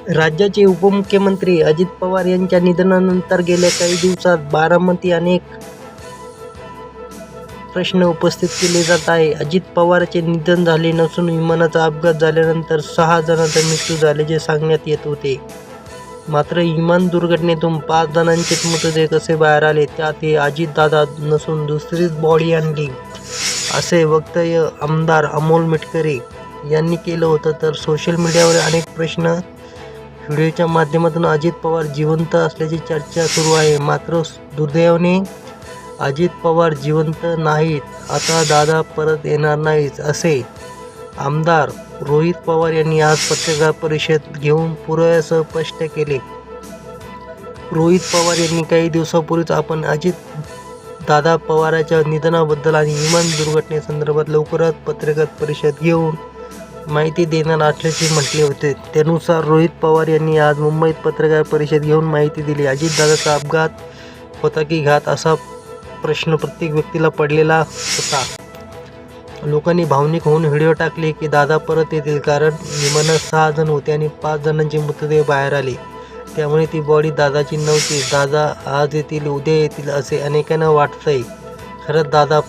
राज्याचे उपमुख्यमंत्री अजित पवार यांच्या निधनानंतर गेल्या काही दिवसात बारामती अनेक प्रश्न उपस्थित केले जात आहे. अजित पवारचे निधन झाले नसून विमानाचा अपघात झाल्यानंतर 6 जणांचा मृत्यू झाल्याचे सांगण्यात येत होते. मात्र विमान दुर्घटनेतून 5 जणांचेच मृतदेह कसे बाहेर आले, त्यात हे अजितदादा नसून दुसरीच बॉडी आणली, असे वक्तव्य आमदार अमोल मिटकरी यांनी केलं होतं. तर सोशल मीडियावर अनेक प्रश्न व्हिडिओच्या माध्यमातून अजित पवार जिवंत असल्याची चर्चा सुरू आहे. मात्र दुर्दैवाने अजित पवार जिवंत नाहीत. आता दादा परत येणार नाहीत, असे आमदार रोहित पवार यांनी आज पत्रकार परिषद घेऊन पुराव्यासह स्पष्ट केले. रोहित पवार यांनी काही दिवसापूर्वीच आपण अजित दादा पवारांच्या निधनाबद्दल आणि विमान दुर्घटनेसंदर्भात लवकरच पत्रकार परिषद घेऊन माहिती देणार असल्याचे म्हटले होते. त्यानुसार रोहित पवार यांनी आज मुंबईत पत्रकार परिषद घेऊन माहिती दिली. अजितदादाचा अपघात होता की घात, असा प्रश्न प्रत्येक व्यक्तीला पडलेला होता. लोकांनी भावनिक होऊन व्हिडिओ टाकले की दादा परत येतील, कारण विमानात 6 जण होते आणि 5 जणांचे मृतदेह बाहेर आले, त्यामुळे ती बॉडी दादाची नव्हती. दादा आज येतील, उद्या येतील, असे अनेकांना वाटतंय. खरंच दादा